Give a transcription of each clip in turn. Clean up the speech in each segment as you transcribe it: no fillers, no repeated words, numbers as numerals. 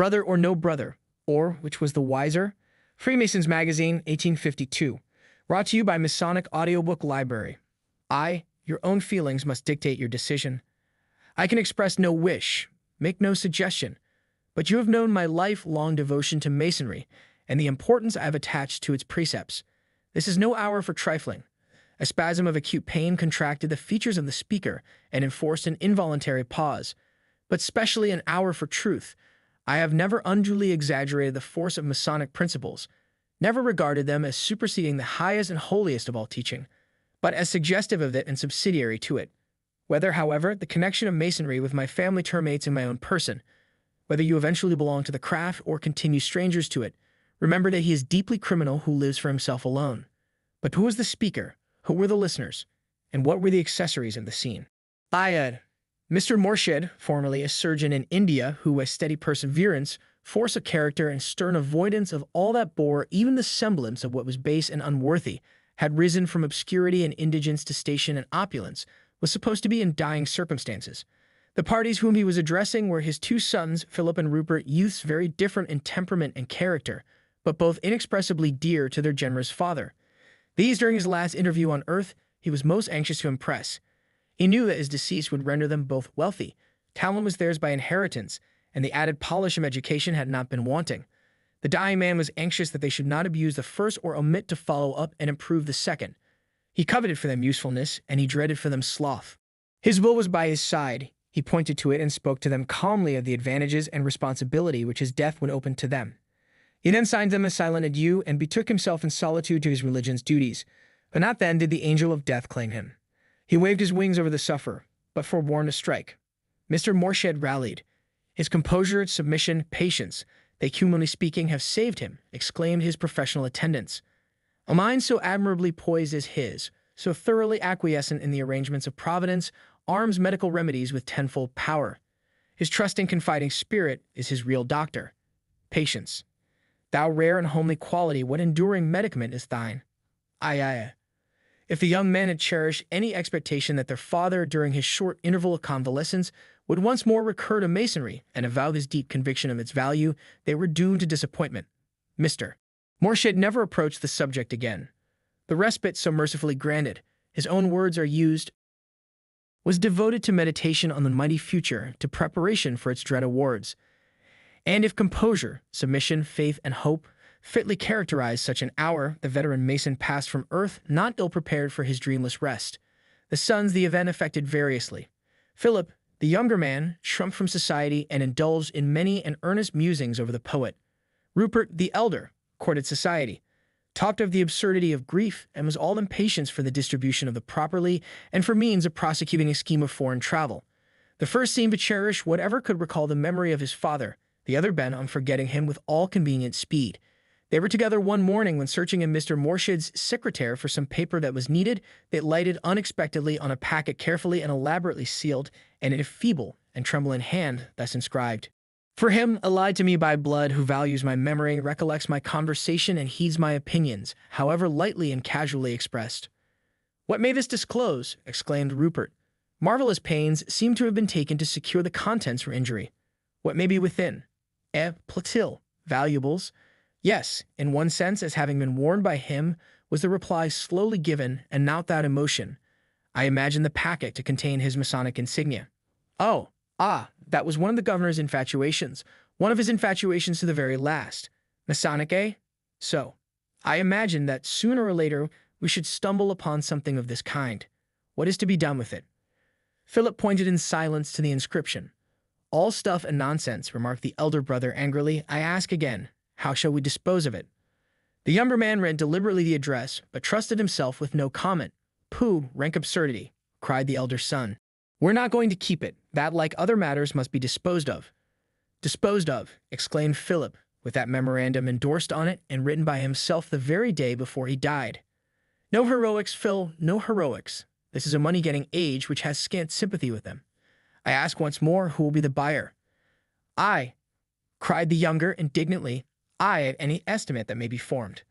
Brother or no brother, or, which was the wiser? Freemasons Magazine, 1852. Brought to you by Masonic Audiobook Library. Your own feelings must dictate your decision. I can express no wish, make no suggestion, but you have known my lifelong devotion to Masonry and the importance I have attached to its precepts. This is no hour for trifling. A spasm of acute pain contracted the features of the speaker and enforced an involuntary pause, but specially an hour for truth. I have never unduly exaggerated the force of Masonic principles, never regarded them as superseding the highest and holiest of all teaching, but as suggestive of it and subsidiary to it. Whether, however, the connection of Masonry with my family terminates in my own person, whether you eventually belong to the craft or continue strangers to it, remember that he is deeply criminal who lives for himself alone. But who was the speaker? Who were the listeners? And what were the accessories of the scene? Mr. Morshed, formerly a surgeon in India who, with steady perseverance, force of character, and stern avoidance of all that bore even the semblance of what was base and unworthy, had risen from obscurity and indigence to station and opulence, was supposed to be in dying circumstances. The parties whom he was addressing were his two sons, Philip and Rupert, youths very different in temperament and character, but both inexpressibly dear to their generous father. These, during his last interview on earth, he was most anxious to impress. He knew that his decease would render them both wealthy. Talent was theirs by inheritance, and the added polish of education had not been wanting. The dying man was anxious that they should not abuse the first or omit to follow up and improve the second. He coveted for them usefulness, and he dreaded for them sloth. His will was by his side. He pointed to it and spoke to them calmly of the advantages and responsibility which his death would open to them. He then signed them a silent adieu and betook himself in solitude to his religion's duties. But not then did the angel of death claim him. He waved his wings over the sufferer, but forbore to strike. Mr. Morshed rallied. His composure, submission, patience, they, humanly speaking, have saved him, exclaimed his professional attendants. A mind so admirably poised as his, so thoroughly acquiescent in the arrangements of Providence, arms medical remedies with tenfold power. His trusting, confiding spirit is his real doctor. Patience. Thou rare and homely quality, what enduring medicament is thine? If the young men had cherished any expectation that their father, during his short interval of convalescence, would once more recur to Masonry and avow his deep conviction of its value, they were doomed to disappointment. Mr. Morshed never approached the subject again. The respite so mercifully granted, his own words are used, was devoted to meditation on the mighty future, to preparation for its dread awards. And if composure, submission, faith, and hope fitly characterized such an hour, the veteran Mason passed from earth not ill-prepared for his dreamless rest. The sons the event affected variously. Philip, the younger man, shrunk from society and indulged in many and earnest musings over the poet. Rupert, the elder, courted society, talked of the absurdity of grief, and was all impatience for the distribution of the property and for means of prosecuting a scheme of foreign travel. The first seemed to cherish whatever could recall the memory of his father, the other bent on forgetting him with all convenient speed. They were together one morning when searching in Mr. Morshed's secretaire for some paper that was needed. They lighted unexpectedly on a packet carefully and elaborately sealed, and in a feeble and trembling hand, thus inscribed: For him, allied to me by blood, who values my memory, recollects my conversation, and heeds my opinions, however lightly and casually expressed. What may this disclose? Exclaimed Rupert. Marvelous pains seem to have been taken to secure the contents for injury. What may be within? Platil, valuables. Yes, in one sense, as having been warned by him, was the reply slowly given, and not without emotion. I imagine the packet to contain his Masonic insignia. That was one of the governor's infatuations, one of his infatuations to the very last. Masonic, eh? So, I imagine that sooner or later we should stumble upon something of this kind. What is to be done with it? Philip pointed in silence to the inscription. All stuff and nonsense, remarked the elder brother angrily. I ask again, how shall we dispose of it? The younger man read deliberately the address, but trusted himself with no comment. Pooh, rank absurdity, cried the elder son. We're not going to keep it. That, like other matters, must be disposed of. Disposed of, exclaimed Philip, with that memorandum endorsed on it and written by himself the very day before he died. No heroics, Phil, no heroics. This is a money-getting age which has scant sympathy with them. I ask once more, who will be the buyer? I, cried the younger indignantly. I at any estimate that may be formed.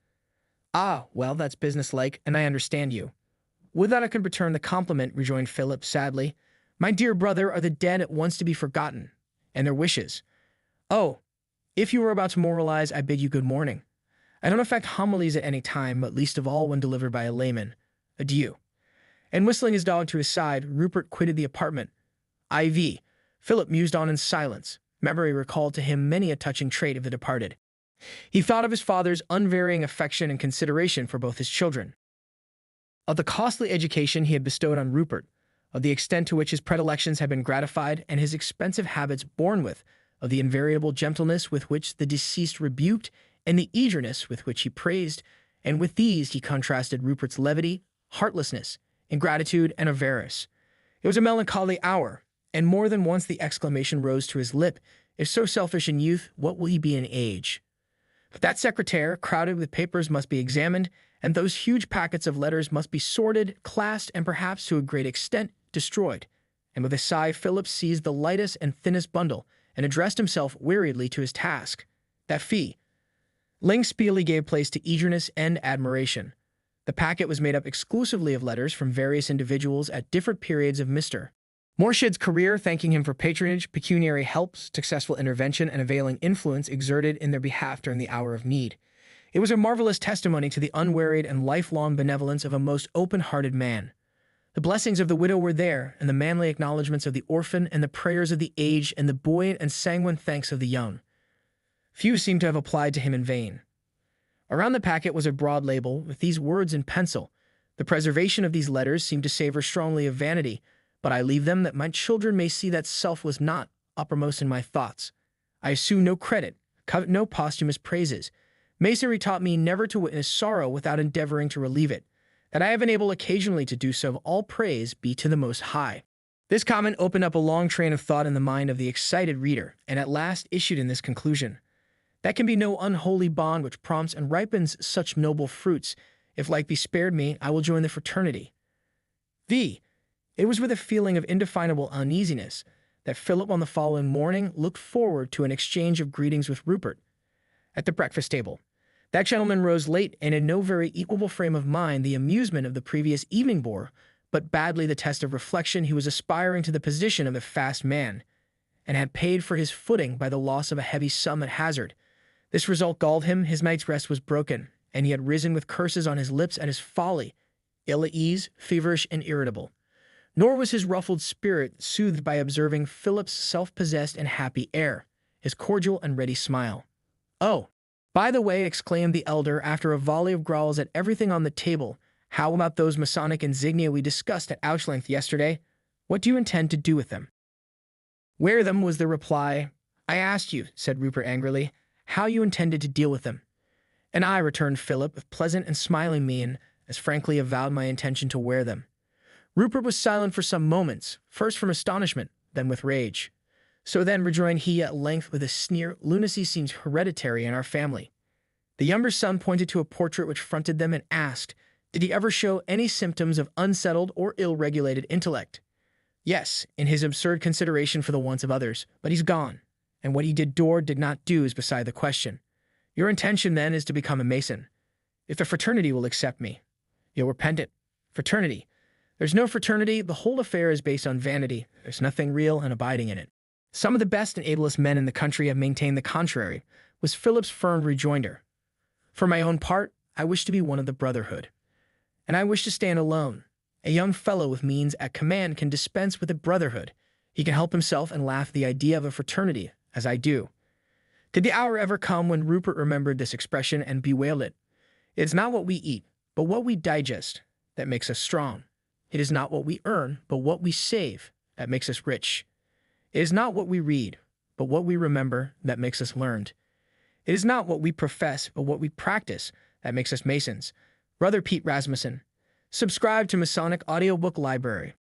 Well, that's businesslike, and I understand you. Would that I could return the compliment, rejoined Philip sadly. My dear brother, are the dead at once to be forgotten, and their wishes? Oh, If you are about to moralize, I bid you good morning. I don't affect homilies at any time, but least of all when delivered by a layman. Adieu." And whistling his dog to his side, Rupert quitted the apartment. IV. Philip mused on in silence. Memory recalled to him many a touching trait of the departed. He thought of his father's unvarying affection and consideration for both his children, of the costly education he had bestowed on Rupert, of the extent to which his predilections had been gratified, and his expensive habits borne with, of the invariable gentleness with which the deceased rebuked, and the eagerness with which he praised, and with these he contrasted Rupert's levity, heartlessness, ingratitude, and avarice. It was a melancholy hour, and more than once the exclamation rose to his lip, "If so selfish in youth, what will he be in age?" But that secretaire, crowded with papers, must be examined, and those huge packets of letters must be sorted, classed, and perhaps to a great extent destroyed. And with a sigh, Philip seized the lightest and thinnest bundle, and addressed himself weariedly to his task. That fee. Ling speedily gave place to eagerness and admiration. The packet was made up exclusively of letters from various individuals at different periods of Mr. Morshed's career, thanking him for patronage, pecuniary help, successful intervention, and availing influence exerted in their behalf during the hour of need. It was a marvelous testimony to the unwearied and lifelong benevolence of a most open-hearted man. The blessings of the widow were there, and the manly acknowledgments of the orphan, and the prayers of the aged, and the buoyant and sanguine thanks of the young. Few seemed to have applied to him in vain. Around the packet was a broad label with these words in pencil. The preservation of these letters seemed to savor strongly of vanity, but I leave them that my children may see that self was not uppermost in my thoughts. I assume no credit, covet no posthumous praises. Masonry taught me never to witness sorrow without endeavoring to relieve it. That I have been able occasionally to do so, all praise be to the Most High. This comment opened up a long train of thought in the mind of the excited reader, and at last issued in this conclusion: "That can be no unholy bond which prompts and ripens such noble fruits. If life be spared me, I will join the fraternity." It was with a feeling of indefinable uneasiness that Philip on the following morning looked forward to an exchange of greetings with Rupert at the breakfast table. That gentleman rose late and in no very equable frame of mind. The amusement of the previous evening bore but badly the test of reflection. He was aspiring to the position of a fast man, and had paid for his footing by the loss of a heavy sum at hazard. This result galled him. His night's rest was broken, and he had risen with curses on his lips at his folly, ill at ease, feverish, and irritable. Nor was his ruffled spirit soothed by observing Philip's self-possessed and happy air, his cordial and ready smile. "Oh, by the way," exclaimed the elder, after a volley of growls at everything on the table, "how about those Masonic insignia we discussed at ouch length yesterday? What do you intend to do with them?" "Wear them," was the reply. "I asked you," said Rupert angrily, "how you intended to deal with them." "And I," returned Philip, with pleasant and smiling mien, as frankly avowed my intention to wear them. Rupert was silent for some moments, first from astonishment, then with rage. "So then," rejoined he at length with a sneer, "lunacy seems hereditary in our family." The younger son pointed to a portrait which fronted them and asked, did he ever show any symptoms of unsettled or ill-regulated intellect? "Yes, in his absurd consideration for the wants of others, but he's gone, and what he did or did not do is beside the question. Your intention, then, is to become a Mason. If the fraternity will accept me, you'll repent it. Fraternity. There's no fraternity. The whole affair is based on vanity. There's nothing real and abiding in it. Some of the best and ablest men in the country have maintained the contrary," was Philip's firm rejoinder. "For my own part, I wish to be one of the brotherhood. And I wish to stand alone. A young fellow with means at command can dispense with a brotherhood. He can help himself and laugh at the idea of a fraternity, as I do." Did the hour ever come when Rupert remembered this expression and bewailed it? It is not what we eat, but what we digest, that makes us strong. It is not what we earn, but what we save, that makes us rich. It is not what we read, but what we remember, that makes us learned. It is not what we profess, but what we practice, that makes us Masons. Brother Pete Rasmussen. Subscribe to Masonic Audiobook Library.